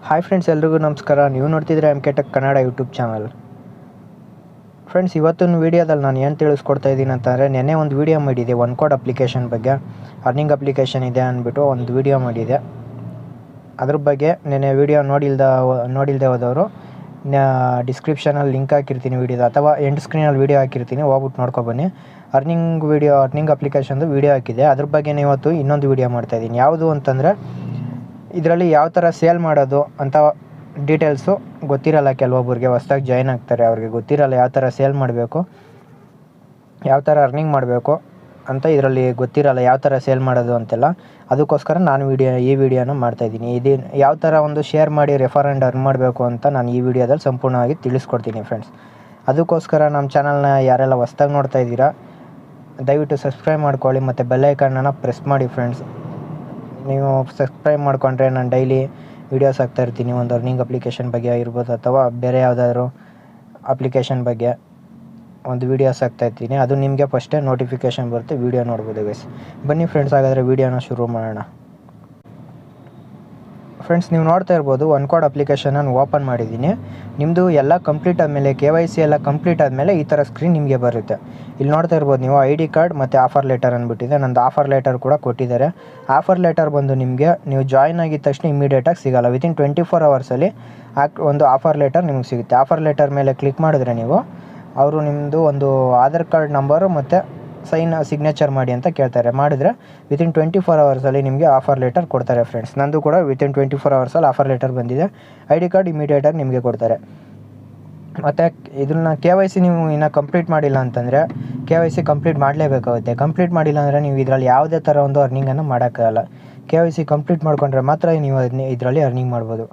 Hi friends, ಎಲ್ರಿಗೂ ನಮಸ್ಕಾರ. ನೀವು ನೋಡ್ತಿದ್ರೆ Mktechkannada ಯೂಟ್ಯೂಬ್ ಚಾನಲ್. ಫ್ರೆಂಡ್ಸ್, ಇವತ್ತಿನ ವೀಡಿಯೋದಲ್ಲಿ ನಾನು ಏನು ತಿಳಿಸ್ಕೊಡ್ತಾ ಇದ್ದೀನಿ ಅಂತಂದರೆ, ನೆನ್ನೆ ಒಂದು ವೀಡಿಯೋ ಮಾಡಿದೆ ಒನ್ಕೋಡ್ ಅಪ್ಲಿಕೇಶನ್ ಬಗ್ಗೆ. ಅರ್ನಿಂಗ್ ಅಪ್ಲಿಕೇಶನ್ ಇದೆ ಅಂದ್ಬಿಟ್ಟು ಒಂದು ವೀಡಿಯೋ ಮಾಡಿದೆ. ಅದ್ರ ಬಗ್ಗೆ ನೆನ್ನೆ ವೀಡಿಯೋ ನೋಡಿಲ್ದೆ ಹೋದವರು ಡಿಸ್ಕ್ರಿಪ್ಷನಲ್ಲಿ ಲಿಂಕ್ ಹಾಕಿರ್ತೀನಿ ವೀಡಿಯೋದ, ಅಥವಾ ಎಂಡ್ ಸ್ಕ್ರೀನಲ್ಲಿ ವೀಡಿಯೋ ಹಾಕಿರ್ತೀನಿ, ಹೋಗ್ಬಿಟ್ಟು ನೋಡ್ಕೊಬನ್ನಿ. ಅರ್ನಿಂಗ್ ಅಪ್ಲಿಕೇಶನ್ದು ವೀಡಿಯೋ ಹಾಕಿದೆ. ಅದ್ರ ಬಗ್ಗೆ ಇವತ್ತು ಇನ್ನೊಂದು ವೀಡಿಯೋ ಮಾಡ್ತಾಯಿದ್ದೀನಿ. ಯಾವುದು ಅಂತಂದರೆ, ಇದರಲ್ಲಿ ಯಾವ ಥರ ಸೇಲ್ ಮಾಡೋದು ಅಂತ ಡೀಟೇಲ್ಸು ಗೊತ್ತಿರಲ್ಲ ಕೆಲವೊಬ್ಬರಿಗೆ. ಹೊಸ್ದಾಗಿ ಜಾಯ್ನ್ ಆಗ್ತಾರೆ, ಅವ್ರಿಗೆ ಗೊತ್ತಿರಲ್ಲ ಯಾವ ಥರ ಸೇಲ್ ಮಾಡಬೇಕು, ಯಾವ ಥರ ಅರ್ನಿಂಗ್ ಮಾಡಬೇಕು ಅಂತ ಇದರಲ್ಲಿ ಗೊತ್ತಿರಲ್ಲ, ಯಾವ ಥರ ಸೇಲ್ ಮಾಡೋದು ಅಂತೆಲ್ಲ. ಅದಕ್ಕೋಸ್ಕರ ನಾನು ಈ ವಿಡಿಯೋನ ಮಾಡ್ತಾಯಿದ್ದೀನಿ. ಇದು ಯಾವ ಥರ ಒಂದು ಶೇರ್ ಮಾಡಿ ರೆಫರ್ ಆ್ಯಂಡ್ ಅರ್ನ್ ಮಾಡಬೇಕು ಅಂತ ನಾನು ಈ ವಿಡಿಯೋದಲ್ಲಿ ಸಂಪೂರ್ಣವಾಗಿ ತಿಳಿಸ್ಕೊಡ್ತೀನಿ ಫ್ರೆಂಡ್ಸ್. ಅದಕ್ಕೋಸ್ಕರ ನಮ್ಮ ಚಾನಲ್ನ ಯಾರೆಲ್ಲ ಹೊಸ್ದಾಗಿ ನೋಡ್ತಾ ಇದ್ದೀರಾ, ದಯವಿಟ್ಟು ಸಬ್ಸ್ಕ್ರೈಬ್ ಮಾಡ್ಕೊಳ್ಳಿ ಮತ್ತು ಬೆಲ್ ಐಕನ್ನ ಪ್ರೆಸ್ ಮಾಡಿ ಫ್ರೆಂಡ್ಸ್. ನೀವು ಸಬ್ಸ್ಕ್ರೈಬ್ ಮಾಡಿಕೊಂಡ್ರೆ ನಾನು ಡೈಲಿ ವೀಡಿಯೋಸ್ ಹಾಕ್ತಾ ಇರ್ತೀನಿ. ಒಂದು ಅರ್ನಿಂಗ್ ಅಪ್ಲಿಕೇಶನ್ ಬಗ್ಗೆ ಇರ್ಬೋದು, ಅಥವಾ ಬೇರೆ ಯಾವುದಾದ್ರೂ ಅಪ್ಲಿಕೇಶನ್ ಬಗ್ಗೆ ಒಂದು ವೀಡಿಯೋಸ್ ಹಾಕ್ತಾಯಿರ್ತೀನಿ. ಅದು ನಿಮಗೆ ಫಸ್ಟೇ ನೋಟಿಫಿಕೇಷನ್ ಬರುತ್ತೆ, ವೀಡಿಯೋ ನೋಡ್ಬೋದು ಗೈಸ್. ಬನ್ನಿ ಫ್ರೆಂಡ್ಸ್, ಹಾಗಾದರೆ ವೀಡಿಯೋನ ಶುರು ಮಾಡೋಣ. ಫ್ರೆಂಡ್ಸ್, ನೀವು ನೋಡ್ತಾ ಇರ್ಬೋದು, ಒನ್ಕೋಡ್ ಅಪ್ಲಿಕೇಶನ್ ನಾನು ಓಪನ್ ಮಾಡಿದ್ದೀನಿ. ನಿಮ್ಮದು ಎಲ್ಲ ಕಂಪ್ಲೀಟ್ ಆದಮೇಲೆ, KYC ಎಲ್ಲ ಕಂಪ್ಲೀಟ್ ಆದಮೇಲೆ ಈ ಥರ ಸ್ಕ್ರೀನ್ ನಿಮಗೆ ಬರುತ್ತೆ. ಇಲ್ಲಿ ನೋಡ್ತಾ ಇರ್ಬೋದು ನೀವು ID ಕಾರ್ಡ್ ಮತ್ತು ಆಫರ್ ಲೆಟರ್ ಅಂದ್ಬಿಟ್ಟಿದೆ. ನಂದು ಆಫರ್ ಲೆಟರ್ ಕೂಡ ಕೊಟ್ಟಿದ್ದಾರೆ. ಆಫರ್ ಲೆಟರ್ ಬಂದು ನಿಮಗೆ ನೀವು ಜಾಯ್ನ್ ಆಗಿದ ತಕ್ಷಣ ಇಮಿಡಿಯೇಟಾಗಿ ಸಿಗೋಲ್ಲ. ವಿತಿನ್ 24 ಅವರ್ಸಲ್ಲಿ ಒಂದು ಆಫರ್ ಲೆಟರ್ ನಿಮಗೆ ಸಿಗುತ್ತೆ. ಆಫರ್ ಲೆಟರ್ ಮೇಲೆ ಕ್ಲಿಕ್ ಮಾಡಿದ್ರೆ ನೀವು, ಅವರು ನಿಮ್ಮದು ಒಂದು ಆಧಾರ್ ಕಾರ್ಡ್ ನಂಬರು ಮತ್ತು ಸಿಗ್ನೇಚರ್ ಮಾಡಿ ಅಂತ ಕೇಳ್ತಾರೆ. ಮಾಡಿದ್ರೆ ವಿತಿನ್ 24 ಅವರ್ಸಲ್ಲಿ ನಿಮಗೆ ಆಫರ್ ಲೆಟರ್ ಕೊಡ್ತಾರೆ ಫ್ರೆಂಡ್ಸ್. ನಂದು ಕೂಡ ವಿತಿನ್ 24 ಅವರ್ಸಲ್ಲಿ ಆಫರ್ ಲೆಟರ್ ಬಂದಿದೆ. ID ಕಾರ್ಡ್ ಇಮಿಡಿಯೇಟಾಗಿ ನಿಮಗೆ ಕೊಡ್ತಾರೆ. ಮತ್ತು ಇದನ್ನ KYC ನೀವು ಇನ್ನೂ ಕಂಪ್ಲೀಟ್ ಮಾಡಿಲ್ಲ ಅಂತಂದರೆ, KYC ಕಂಪ್ಲೀಟ್ ಮಾಡಲೇಬೇಕಾಗುತ್ತೆ. ಕಂಪ್ಲೀಟ್ ಮಾಡಿಲ್ಲ ಅಂದರೆ ನೀವು ಇದರಲ್ಲಿ ಯಾವುದೇ ಥರ ಒಂದು ಅರ್ನಿಂಗನ್ನು ಮಾಡೋಕ್ಕಾಗಲ್ಲ. KYC ಕಂಪ್ಲೀಟ್ ಮಾಡ್ಕೊಂಡ್ರೆ ಮಾತ್ರ ನೀವು ಇದರಲ್ಲಿ ಅರ್ನಿಂಗ್ ಮಾಡ್ಬೋದು.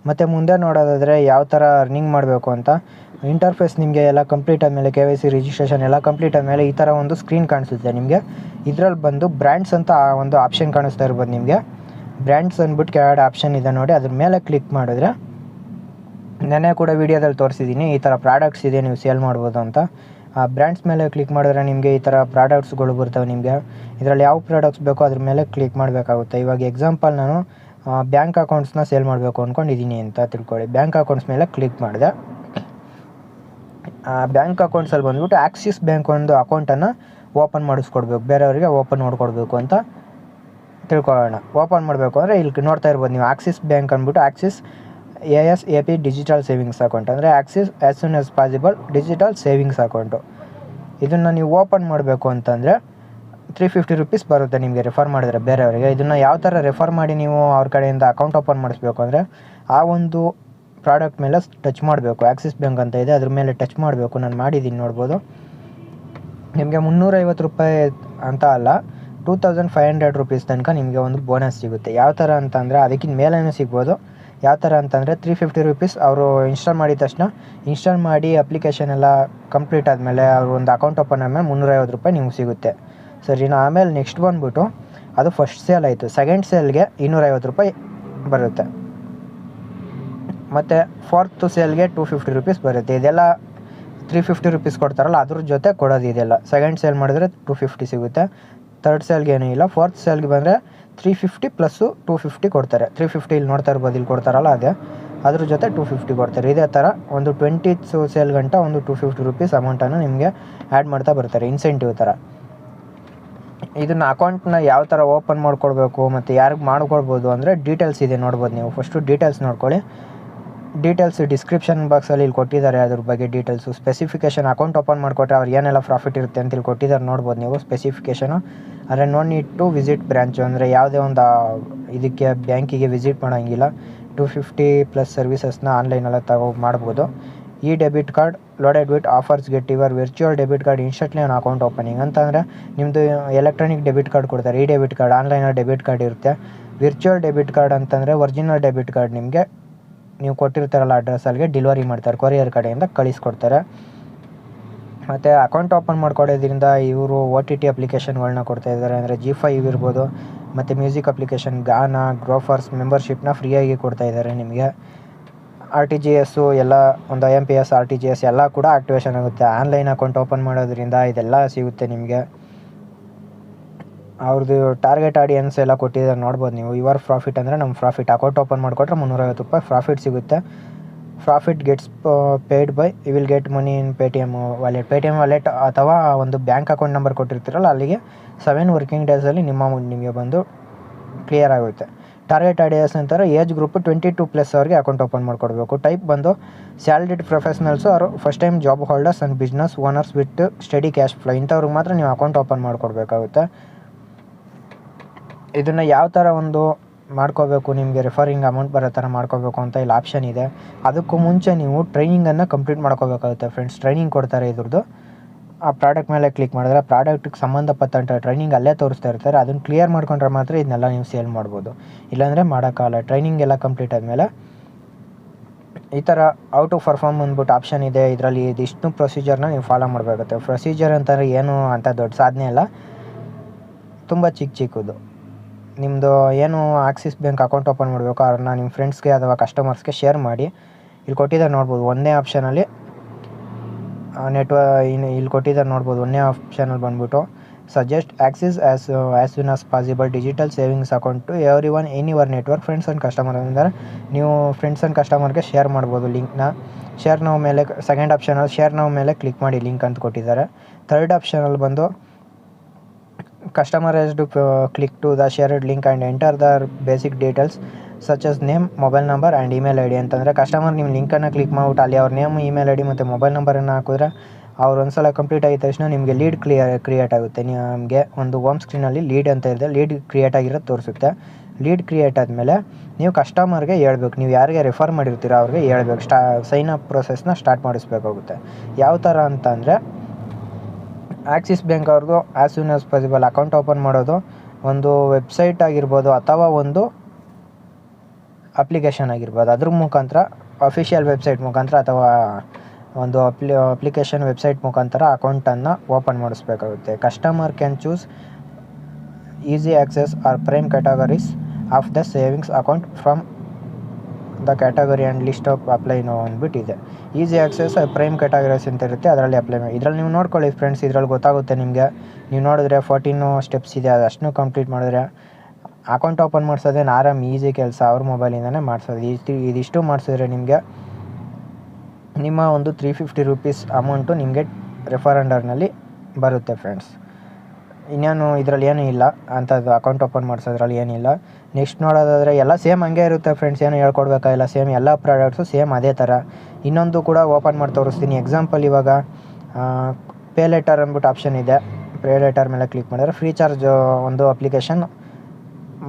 ಮತ್ತು ಮುಂದೆ ನೋಡೋದಾದರೆ ಯಾವ ಥರ ಅರ್ನಿಂಗ್ ಮಾಡಬೇಕು ಅಂತ, ಇಂಟರ್ಫೇಸ್ ನಿಮಗೆ ಎಲ್ಲ ಕಂಪ್ಲೀಟ್ ಆದಮೇಲೆ, KYC ರಿಜಿಸ್ಟ್ರೇಷನ್ ಎಲ್ಲ ಕಂಪ್ಲೀಟ್ ಆದಮೇಲೆ ಈ ಥರ ಒಂದು ಸ್ಕ್ರೀನ್ ಕಾಣಿಸುತ್ತೆ ನಿಮಗೆ. ಇದರಲ್ಲಿ ಬಂದು ಬ್ರ್ಯಾಂಡ್ಸ್ ಅಂತ ಒಂದು ಆಪ್ಷನ್ ಕಾಣಿಸ್ತಾ ಇರ್ಬೋದು ನಿಮಗೆ. ಬ್ರ್ಯಾಂಡ್ಸ್ ಅಂದ್ಬಿಟ್ಟು ಕೆಳಗಡೆ ಆಪ್ಷನ್ ಇದೆ ನೋಡಿ, ಅದ್ರ ಮೇಲೆ ಕ್ಲಿಕ್ ಮಾಡಿದ್ರೆ, ನೆನ್ನೆ ಕೂಡ ವೀಡಿಯೋದಲ್ಲಿ ತೋರಿಸಿದ್ದೀನಿ, ಈ ಥರ ಪ್ರಾಡಕ್ಟ್ಸ್ ಇದೆ, ನೀವು ಸೇಲ್ ಮಾಡ್ಬೋದು ಅಂತ. ಆ ಬ್ರ್ಯಾಂಡ್ಸ್ ಮೇಲೆ ಕ್ಲಿಕ್ ಮಾಡಿದ್ರೆ ನಿಮಗೆ ಈ ಥರ ಪ್ರಾಡಕ್ಟ್ಸ್ಗಳು ಬರ್ತವೆ. ನಿಮಗೆ ಇದರಲ್ಲಿ ಯಾವ ಪ್ರಾಡಕ್ಟ್ಸ್ ಬೇಕೋ ಅದ್ರ ಮೇಲೆ ಕ್ಲಿಕ್ ಮಾಡಬೇಕಾಗುತ್ತೆ. ಇವಾಗ ಎಕ್ಸಾಂಪಲ್ ನಾನು ಬ್ಯಾಂಕ್ ಅಕೌಂಟ್ಸ್ನ ಸೇಲ್ ಮಾಡಬೇಕು ಅಂದ್ಕೊಂಡಿದ್ದೀನಿ ಅಂತ ತಿಳ್ಕೊಳ್ಳಿ. ಬ್ಯಾಂಕ್ ಅಕೌಂಟ್ಸ್ ಮೇಲೆ ಕ್ಲಿಕ್ ಮಾಡಿದೆ. ಬ್ಯಾಂಕ್ ಅಕೌಂಟ್ಸಲ್ಲಿ ಬಂದ್ಬಿಟ್ಟು ಆಕ್ಸಿಸ್ ಬ್ಯಾಂಕ್ ಒಂದು ಅಕೌಂಟನ್ನು ಓಪನ್ ಮಾಡಿಸ್ಕೊಡ್ಬೇಕು, ಬೇರೆಯವರಿಗೆ ಓಪನ್ ಮಾಡಿಕೊಡ್ಬೇಕು ಅಂತ ತಿಳ್ಕೊಳ್ಳೋಣ. ಓಪನ್ ಮಾಡಬೇಕು ಅಂದರೆ ಇಲ್ಲಿ ನೋಡ್ತಾ ಇರ್ಬೋದು ನೀವು, ಆಕ್ಸಿಸ್ ಬ್ಯಾಂಕ್ ಅಂದ್ಬಿಟ್ಟು Axis ASAP digital savings account, ಅಂದರೆ Axis as soon as possible digital savings account. ಇದನ್ನು ನೀವು ಓಪನ್ ಮಾಡಬೇಕು ಅಂತಂದರೆ 350 ರೂಪೀಸ್ ಬರುತ್ತೆ ನಿಮಗೆ ರೆಫರ್ ಮಾಡಿದ್ರೆ ಬೇರೆಯವರಿಗೆ. ಇದನ್ನು ಯಾವ ಥರ ರೆಫರ್ ಮಾಡಿ ನೀವು ಅವ್ರ ಕಡೆಯಿಂದ ಅಕೌಂಟ್ ಓಪನ್ ಮಾಡಿಸ್ಬೇಕು ಅಂದರೆ, ಆ ಒಂದು ಪ್ರಾಡಕ್ಟ್ ಮೇಲೆ ಟಚ್ ಮಾಡಬೇಕು. ಆಕ್ಸಿಸ್ ಬ್ಯಾಂಕ್ ಅಂತ ಇದೆ, ಅದ್ರ ಮೇಲೆ ಟಚ್ ಮಾಡಬೇಕು. ನಾನು ಮಾಡಿದ್ದೀನಿ, ನೋಡ್ಬೋದು. ನಿಮಗೆ 350 ರೂಪಾಯಿ ಅಂತ ಅಲ್ಲ, 2500 ರೂಪೀಸ್ ತನಕ ನಿಮಗೆ ಒಂದು ಬೋನಸ್ ಸಿಗುತ್ತೆ. ಯಾವ ಥರ ಅಂತಂದರೆ ಅದಕ್ಕಿಂತ ಮೇಲೇ ಸಿಗ್ಬೋದು. ಯಾವ ಥರ ಅಂತಂದರೆ 350 ರೂಪೀಸ್ ಅವರು ಇನ್ಸ್ಟಾಲ್ ಮಾಡಿದ ತಕ್ಷಣ, ಇನ್ಸ್ಟಾಲ್ ಮಾಡಿ ಅಪ್ಲಿಕೇಶನ್ ಎಲ್ಲ ಕಂಪ್ಲೀಟ್ ಆದಮೇಲೆ, ಅವರು ಒಂದು ಅಕೌಂಟ್ ಓಪನ್ ಆದಮೇಲೆ 350 ರೂಪಾಯಿ ನಿಮ್ಗೆ ಸಿಗುತ್ತೆ. ಸರಿನಾ? ಆಮೇಲೆ ನೆಕ್ಸ್ಟ್ ಬಂದ್ಬಿಟ್ಟು, ಅದು ಫಸ್ಟ್ ಸೇಲ್ ಆಯಿತು. ಸೆಕೆಂಡ್ ಸೇಲ್ಗೆ 250 ರೂಪಾಯಿ ಬರುತ್ತೆ. ಮತ್ತು ಫೋರ್ತ್ ಸೇಲ್ಗೆ 250 ರೂಪೀಸ್ ಬರುತ್ತೆ. ಇದೆಲ್ಲ 350 ರೂಪೀಸ್ ಕೊಡ್ತಾರಲ್ಲ, ಅದ್ರ ಜೊತೆ ಕೊಡೋದು ಇದೆಲ್ಲ. ಸೆಕೆಂಡ್ ಸೇಲ್ ಮಾಡಿದ್ರೆ 250 ಸಿಗುತ್ತೆ. ಥರ್ಡ್ ಸೇಲ್ಗೆ ಏನೂ ಇಲ್ಲ. ಫೋರ್ತ್ ಸೇಲ್ಗೆ ಬಂದರೆ 350 ಪ್ಲಸ್ಸು 250 ಕೊಡ್ತಾರೆ. 350 ಇಲ್ಲಿ ನೋಡ್ತಾ ಇರ್ಬೋದು, ಇಲ್ಲಿ ಕೊಡ್ತಾರಲ್ಲ ಅದೇ, ಅದ್ರ ಜೊತೆ 250 ಕೊಡ್ತಾರೆ. ಇದೇ ಥರ ಒಂದು 20th ಸೇಲ್ ಗಂಟ ಒಂದು 250 ರೂಪೀಸ್ ಅಮೌಂಟನ್ನು ನಿಮಗೆ ಆ್ಯಡ್ ಮಾಡ್ತಾ ಬರ್ತಾರೆ, ಇನ್ಸೆಂಟಿವ್ ಥರ. ಇದನ್ನು ಅಕೌಂಟ್ನ ಯಾವ ಥರ ಓಪನ್ ಮಾಡ್ಕೊಳ್ಬೇಕು ಮತ್ತು ಯಾರಿಗೆ ಮಾಡ್ಕೊಳ್ಬೋದು ಅಂದರೆ ಡೀಟೇಲ್ಸ್ ಇದೆ, ನೋಡ್ಬೋದು ನೀವು. ಫಸ್ಟು ಡೀಟೇಲ್ಸ್ ನೋಡ್ಕೊಳ್ಳಿ. ಡೀಟೇಲ್ಸ್ ಡಿಸ್ಕ್ರಿಪ್ಷನ್ ಬಾಕ್ಸಲ್ಲಿ ಇಲ್ಲಿ ಕೊಟ್ಟಿದ್ದಾರೆ, ಅದ್ರ ಬಗ್ಗೆ ಡೀಟೇಲ್ಸು. ಸ್ಪೆಸಿಫಿಕೇಷನ್, ಅಕೌಂಟ್ ಓಪನ್ ಮಾಡಿಕೊಟ್ರೆ ಅವ್ರು ಏನೆಲ್ಲ ಪ್ರಾಫಿಟ್ ಇರುತ್ತೆ ಅಂತ ಇಲ್ಲಿ ಕೊಟ್ಟಿದ್ದಾರೆ, ನೋಡ್ಬೋದು ನೀವು ಸ್ಪೆಸಿಫಿಕೇಷನು. ಆದರೆ no need to visit branch, ಅಂದರೆ ಯಾವುದೇ ಒಂದು ಇದಕ್ಕೆ ಬ್ಯಾಂಕಿಗೆ ವಿಸಿಟ್ ಮಾಡೋಂಗಿಲ್ಲ. 250 ಪ್ಲಸ್ ಸರ್ವಿಸಸ್ನ ಆನ್ಲೈನೆಲ್ಲ ಮಾಡ್ಬೋದು. Debit card loaded with offers get your virtual debit card instantly on account opening ಅಂತಂದರೆ ನಿಮ್ಮದು ಎಲೆಕ್ಟ್ರಾನಿಕ್ ಡೆಬಿಟ್ ಕಾರ್ಡ್ ಕೊಡ್ತಾರೆ. ಡೆಬಿಟ್ ಕಾರ್ಡ್ ಆನ್ಲೈನಲ್ಲಿ ಡೆಬಿಟ್ ಕಾರ್ಡ್ ಇರುತ್ತೆ. ವಿರ್ಚುವಲ್ ಡೆಬಿಟ್ ಕಾರ್ಡ್ ಅಂತಂದರೆ ಒರಿಜಿನಲ್ ಡೆಬಿಟ್ ಕಾರ್ಡ್ ನಿಮಗೆ ನೀವು ಕೊಟ್ಟಿರ್ತಾರಲ್ಲ ಅಡ್ರೆಸ್ಸಲ್ಲಿಗೆ ಡೆಲಿವರಿ ಮಾಡ್ತಾರೆ, ಕೊರಿಯರ್ ಕಡೆಯಿಂದ ಕಳಿಸ್ಕೊಡ್ತಾರೆ. ಮತ್ತು ಅಕೌಂಟ್ ಓಪನ್ ಮಾಡ್ಕೊಡೋದ್ರಿಂದ ಇವರು OTT ಅಪ್ಲಿಕೇಶನ್ಗಳನ್ನ ಕೊಡ್ತಾಯಿದ್ದಾರೆ. ಅಂದರೆ G5 ಇರ್ಬೋದು, ಮತ್ತು ಮ್ಯೂಸಿಕ್ ಅಪ್ಲಿಕೇಶನ್, ಗಾನಾ, ಗ್ರೋಫರ್ಸ್ ಮೆಂಬರ್ಶಿಪ್ನ ಫ್ರೀಯಾಗಿ ಕೊಡ್ತಾಯಿದ್ದಾರೆ ನಿಮಗೆ. RTGS ಎಲ್ಲ, ಒಂದು IMPS RTGS ಎಲ್ಲ ಕೂಡ ಆಕ್ಟಿವೇಶನ್ ಆಗುತ್ತೆ. ಆನ್ಲೈನ್ ಅಕೌಂಟ್ ಓಪನ್ ಮಾಡೋದ್ರಿಂದ ಇದೆಲ್ಲ ಸಿಗುತ್ತೆ ನಿಮಗೆ. ಅವ್ರದ್ದು ಟಾರ್ಗೆಟ್ ಆಡಿಯನ್ಸ್ ಎಲ್ಲ ಕೊಟ್ಟಿದ್ದಾರೆ ನೋಡ್ಬೋದು ನೀವು. ಯುವರ್ ಪ್ರಾಫಿಟ್ ಅಂದರೆ ನಮ್ಮ ಪ್ರಾಫಿಟ್. ಅಕೌಂಟ್ ಓಪನ್ ಮಾಡಿಕೊಟ್ರೆ 350 ರೂಪಾಯಿ ಪ್ರಾಫಿಟ್ ಸಿಗುತ್ತೆ. Profit gets paid by you will get money in Paytm wallet ಅಥವಾ ಒಂದು ಬ್ಯಾಂಕ್ ಅಕೌಂಟ್ ನಂಬರ್ ಕೊಟ್ಟಿರ್ತೀರಲ್ಲ ಅಲ್ಲಿಗೆ 7 ವರ್ಕಿಂಗ್ ಡೇಸಲ್ಲಿ ನಿಮ್ಮ ಅಮೌಂಟ್ ನಿಮಗೆ ಬಂದು ಕ್ಲಿಯರ್ ಆಗುತ್ತೆ. ಟಾರ್ಗೆಟ್ ಆಡಿಯನ್ಸ್ ಅಂತಾರೆ ಏಜ್ ಗ್ರೂಪ್ 22+ ಅವ್ರಿಗೆ ಅಕೌಂಟ್ ಓಪನ್ ಮಾಡಿಕೊಡ್ಬೇಕು. ಟೈಪ್ ಬಂದು ಸ್ಯಾಲ್ರಿಡ್ ಪ್ರೊಫೆಷನಲ್ಸು ಅವರು first time job holders and business owners with steady cash flow ಇಂಥವ್ರಿಗೆ ಮಾತ್ರ ನೀವು ಅಕೌಂಟ್ ಓಪನ್ ಮಾಡಿಕೊಡ್ಬೇಕಾಗುತ್ತೆ. ಇದನ್ನು ಯಾವ ಥರ ಒಂದು ಮಾಡ್ಕೋಬೇಕು, ನಿಮಗೆ ರೆಫರಿಂಗ್ ಅಮೌಂಟ್ ಬರೋ ಥರ ಮಾಡ್ಕೋಬೇಕು ಅಂತ ಇಲ್ಲಿ ಆಪ್ಷನ್ ಇದೆ. ಅದಕ್ಕೂ ಮುಂಚೆ ನೀವು ಟ್ರೈನಿಂಗನ್ನು ಕಂಪ್ಲೀಟ್ ಮಾಡ್ಕೋಬೇಕಾಗುತ್ತೆ ಫ್ರೆಂಡ್ಸ್. ಟ್ರೈನಿಂಗ್ ಕೊಡ್ತಾರೆ ಇದ್ರದ್ದು. ಆ ಪ್ರಾಡಕ್ಟ್ ಮೇಲೆ ಕ್ಲಿಕ್ ಮಾಡಿದ್ರೆ ಪ್ರಾಡಕ್ಟಿಗೆ ಸಂಬಂಧಪಟ್ಟಂಥ ಟ್ರೈನಿಂಗ್ ಅಲ್ಲೇ ತೋರಿಸ್ತಾ ಇರ್ತಾರೆ. ಅದನ್ನು ಕ್ಲಿಯರ್ ಮಾಡ್ಕೊಂಡ್ರೆ ಮಾತ್ರ ಇದನ್ನೆಲ್ಲ ನೀವು ಸೇಲ್ ಮಾಡ್ಬೋದು, ಇಲ್ಲಾಂದರೆ ಮಾಡೋಕ್ಕಾಗಲ್ಲ. ಟ್ರೈನಿಂಗ್ ಎಲ್ಲ ಕಂಪ್ಲೀಟ್ ಆದಮೇಲೆ ಈ ಥರ ಔ ಟು ಪರ್ಫಾರ್ಮ್ ಅಂದ್ಬಿಟ್ಟು ಆಪ್ಷನ್ ಇದೆ. ಇದರಲ್ಲಿ ಇದಿಷ್ಟು ಪ್ರೊಸೀಜರ್ನ ನೀವು ಫಾಲೋ ಮಾಡಬೇಕಾಗುತ್ತೆ. ಪ್ರೊಸೀಜರ್ ಅಂತಂದರೆ ಏನು ಅಂತ ದೊಡ್ಡ ಸಾಧನೆ ಅಲ್ಲ, ತುಂಬ ಚಿಕ್ಕದು. ನಿಮ್ಮದು ಏನು ಆಕ್ಸಿಸ್ ಬ್ಯಾಂಕ್ ಅಕೌಂಟ್ ಓಪನ್ ಮಾಡಬೇಕು ಅವ್ರನ್ನ ನಿಮ್ಮ ಫ್ರೆಂಡ್ಸ್ಗೆ ಅಥವಾ ಕಸ್ಟಮರ್ಸ್ಗೆ ಶೇರ್ ಮಾಡಿ. ಇಲ್ಲಿ ಕೊಟ್ಟಿದ್ದಾರೆ ನೋಡ್ಬೋದು ಒಂದೇ ಆಪ್ಷನಲ್ಲಿ ಇಲ್ಲಿ ಕೊಟ್ಟಿದ್ದಾರೆ ನೋಡ್ಬೋದು. ಒಂದೇ ಆಪ್ಷನಲ್ಲಿ ಬಂದ್ಬಿಟ್ಟು suggest Axis as soon as possible digital savings account to everyone in your network friends and customer ಅಂದರೆ ನೀವು ಫ್ರೆಂಡ್ಸ್ ಆ್ಯಂಡ್ ಕಸ್ಟಮರ್ಗೆ ಶೇರ್ ಮಾಡ್ಬೋದು ಲಿಂಕ್ನ. ಶೇರ್ ನಾವು ಮೇಲೆ ಸೆಕೆಂಡ್ ಆಪ್ಷನಲ್ಲಿ ಶೇರ್ ನಾವು ಮೇಲೆ ಕ್ಲಿಕ್ ಮಾಡಿ ಲಿಂಕ್ ಅಂತ ಕೊಟ್ಟಿದ್ದಾರೆ. ಥರ್ಡ್ ಆಪ್ಷನಲ್ಲಿ ಬಂದು customer has to click to the shared link and enter the basic details such as name, mobile number and email I D ಅಂತಂದರೆ ಕಸ್ಟಮರ್ ನಿಮ್ಮ ಲಿಂಕನ್ನು ಕ್ಲಿಕ್ ಮಾಡಿಬಿಟ್ಟು ಅಲ್ಲಿ ಅವ್ರ ನೇಮ್, ಇಮೇಲ್ ಐ ಡಿ ಮತ್ತು ಮೊಬೈಲ್ ನಂಬರನ್ನು ಹಾಕಿದ್ರೆ ಅವ್ರು ಒಂದ್ಸಲ ಕಂಪ್ಲೀಟ್ ಆಗಿದ ತಕ್ಷಣ ನಿಮಗೆ ಲೀಡ್ ಕ್ರಿಯೇಟ್ ಆಗುತ್ತೆ. ನಿಮಗೆ ಒಂದು ಹೋಮ್ ಸ್ಕ್ರೀನಲ್ಲಿ ಲೀಡ್ ಅಂತ ಇದೆ, ಲೀಡ್ ಕ್ರಿಯೇಟ್ ಆಗಿರೋದು ತೋರಿಸುತ್ತೆ. ಲೀಡ್ ಕ್ರಿಯೇಟ್ ಆದಮೇಲೆ ನೀವು ಕಸ್ಟಮರ್ಗೆ ಹೇಳ್ಬೇಕು, ನೀವು ಯಾರಿಗೆ ರೆಫರ್ ಮಾಡಿರ್ತೀರೋ ಅವ್ರಿಗೆ ಹೇಳ್ಬೇಕು. ಸೈನ್ ಅಪ್ ಪ್ರೊಸೆಸ್ನ ಸ್ಟಾರ್ಟ್ ಮಾಡಿಸ್ಬೇಕಾಗುತ್ತೆ. ಯಾವ ಥರ ಅಂತಂದರೆ ಆಕ್ಸಿಸ್ ಬ್ಯಾಂಕ್ ಅವ್ರದ್ದು as soon as possible account open ಮಾಡೋದು ಒಂದು ವೆಬ್ಸೈಟ್ ಆಗಿರ್ಬೋದು ಅಥವಾ ಒಂದು ಅಪ್ಲಿಕೇಶನ್ ಆಗಿರ್ಬೋದು. ಅದ್ರ ಮುಖಾಂತರ ಅಫಿಷಿಯಲ್ ವೆಬ್ಸೈಟ್ ಮುಖಾಂತರ ಅಥವಾ ಒಂದು ಅಪ್ಲಿಕೇಶನ್ ವೆಬ್ಸೈಟ್ ಮುಖಾಂತರ ಅಕೌಂಟನ್ನು ಓಪನ್ ಮಾಡಿಸ್ಬೇಕಾಗುತ್ತೆ. Customer can choose easy access or prime categories of the savings account from the category and list of apply now ಅಂದ್ಬಿಟ್ಟಿದೆ. ಈಸಿ ಆಕ್ಸೆಸ್ ಪ್ರೈಮ್ ಕ್ಯಾಟಗರೀಸ್ ಅಂತ ಇರುತ್ತೆ, ಅದರಲ್ಲಿ ಅಪ್ಲೈ ಮಾಡಿ. ಇದರಲ್ಲಿ ನೀವು ನೋಡ್ಕೊಳ್ಳಿ ಫ್ರೆಂಡ್ಸ್, ಇದರಲ್ಲಿ ಗೊತ್ತಾಗುತ್ತೆ ನಿಮಗೆ. ನೀವು ನೋಡಿದ್ರೆ 14 ಸ್ಟೆಪ್ಸ್ ಇದೆ, ಅದಷ್ಟನ್ನು ಕಂಪ್ಲೀಟ್ ಮಾಡಿದ್ರೆ ಅಕೌಂಟ್ ಓಪನ್ ಮಾಡಿಸೋದೇನು ಆರಾಮ್ ಈಸಿ ಕೆಲಸ. ಅವ್ರ ಮೊಬೈಲಿಂದನೇ ಮಾಡಿಸೋದು. ಇದಿಷ್ಟು ಮಾಡಿಸಿದ್ರೆ ನಿಮಗೆ ನಿಮ್ಮ ಒಂದು 350 ರೂಪೀಸ್ ಅಮೌಂಟು ನಿಮಗೆ ರೆಫರಂಡರ್ನಲ್ಲಿ ಬರುತ್ತೆ ಫ್ರೆಂಡ್ಸ್. ಇನ್ನೇನು ಇದರಲ್ಲಿ ಏನೂ ಇಲ್ಲ ಅಂಥದ್ದು, ಅಕೌಂಟ್ ಓಪನ್ ಮಾಡಿಸೋದ್ರಲ್ಲಿ ಏನಿಲ್ಲ. ನೆಕ್ಸ್ಟ್ ನೋಡೋದಾದರೆ ಎಲ್ಲ ಸೇಮ್ ಹಂಗೆ ಇರುತ್ತೆ ಫ್ರೆಂಡ್ಸ್, ಏನು ಹೇಳ್ಕೊಡ್ಬೇಕಾಗಿಲ್ಲ. ಸೇಮ್ ಎಲ್ಲ ಪ್ರಾಡಕ್ಟ್ಸು ಸೇಮ್ ಅದೇ ಥರ. ಇನ್ನೊಂದು ಕೂಡ ಓಪನ್ ಮಾಡಿ ತೋರಿಸ್ತೀನಿ. ಎಕ್ಸಾಂಪಲ್ ಇವಾಗ ಪೇ ಲೆಟರ್ ಅಂದ್ಬಿಟ್ಟು ಆಪ್ಷನ್ ಇದೆ. ಪೇ ಲೆಟರ್ ಮೇಲೆ ಕ್ಲಿಕ್ ಮಾಡಿದ್ರೆ ಫ್ರೀ ಚಾರ್ಜ್ ಒಂದು ಅಪ್ಲಿಕೇಶನ್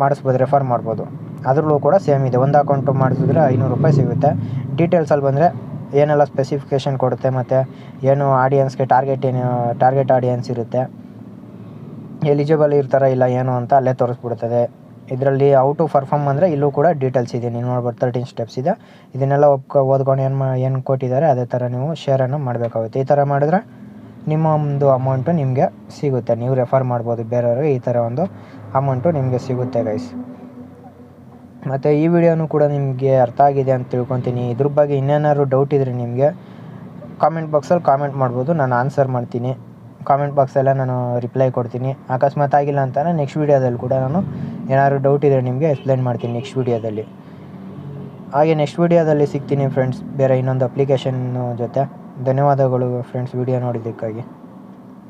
ಮಾಡಿಸ್ಬೋದು, ರೆಫರ್ ಮಾಡ್ಬೋದು. ಅದರಲ್ಲೂ ಕೂಡ ಸೇಮ್ ಇದೆ. ಒಂದು ಅಕೌಂಟು ಮಾಡಿಸಿದ್ರೆ 500 ರೂಪಾಯಿ ಸಿಗುತ್ತೆ. ಡೀಟೇಲ್ಸಲ್ಲಿ ಬಂದರೆ ಏನೆಲ್ಲ ಸ್ಪೆಸಿಫಿಕೇಷನ್ ಕೊಡುತ್ತೆ ಮತ್ತು ಏನು ಆಡಿಯನ್ಸ್ಗೆ ಟಾರ್ಗೆಟ್ ಆಡಿಯನ್ಸ್ ಇರುತ್ತೆ, ಎಲಿಜಿಬಲ್ ಇರ್ತಾರ ಇಲ್ಲ ಏನು ಅಂತ ಅಲ್ಲೇ ತೋರಿಸ್ಬಿಡ್ತದೆ. ಇದರಲ್ಲಿ ಔ ಟು ಪರ್ಫಾರ್ಮ್ ಅಂದರೆ ಇಲ್ಲೂ ಕೂಡ ಡೀಟೇಲ್ಸ್ ಇದೆ. ನೀವು ನೋಡ್ಬೋದು 13 ಸ್ಟೆಪ್ಸ್ ಇದೆ. ಇದನ್ನೆಲ್ಲ ಓದ್ಕೊಂಡು ಏನು ಕೊಟ್ಟಿದ್ದಾರೆ ಅದೇ ಥರ ನೀವು ಶೇರನ್ನು ಮಾಡಬೇಕಾಗುತ್ತೆ. ಈ ಥರ ಮಾಡಿದ್ರೆ ನಿಮ್ಮ ಒಂದು ಅಮೌಂಟು ನಿಮಗೆ ಸಿಗುತ್ತೆ. ನೀವು ರೆಫರ್ ಮಾಡ್ಬೋದು ಬೇರೆಯವ್ರಿಗೆ. ಈ ಥರ ಒಂದು ಅಮೌಂಟು ನಿಮಗೆ ಸಿಗುತ್ತೆ ಗೈಸ್. ಮತ್ತು ಈ ವಿಡಿಯೋನು ಕೂಡ ನಿಮಗೆ ಅರ್ಥ ಆಗಿದೆ ಅಂತ ತಿಳ್ಕೊತೀನಿ. ಇದ್ರ ಬಗ್ಗೆ ಇನ್ನೇನಾದ್ರು ಡೌಟ್ ಇದ್ದರೆ ನಿಮಗೆ ಕಾಮೆಂಟ್ ಬಾಕ್ಸಲ್ಲಿ ಕಾಮೆಂಟ್ ಮಾಡ್ಬೋದು, ನಾನು ಆನ್ಸರ್ ಮಾಡ್ತೀನಿ. ಕಾಮೆಂಟ್ ಬಾಕ್ಸಲ್ಲೇ ನಾನು ರಿಪ್ಲೈ ಕೊಡ್ತೀನಿ. ಅಕಸ್ಮಾತ್ ಆಗಿಲ್ಲ ಅಂತಾನೆ ನೆಕ್ಸ್ಟ್ ವೀಡಿಯೋದಲ್ಲಿ ಕೂಡ ನಾನು ಏನಾದ್ರು ಡೌಟ್ ಇದ್ದರೆ ನಿಮಗೆ ಎಕ್ಸ್ಪ್ಲೈನ್ ಮಾಡ್ತೀನಿ ನೆಕ್ಸ್ಟ್ ವೀಡಿಯೋದಲ್ಲಿ. ಹಾಗೆ ನೆಕ್ಸ್ಟ್ ವೀಡಿಯೋದಲ್ಲಿ ಸಿಗ್ತೀನಿ ಫ್ರೆಂಡ್ಸ್ ಬೇರೆ ಇನ್ನೊಂದು ಅಪ್ಲಿಕೇಶನ್ ಜೊತೆ. ಧನ್ಯವಾದಗಳು ಫ್ರೆಂಡ್ಸ್ ವಿಡಿಯೋ ನೋಡಿದ್ದಕ್ಕಾಗಿ.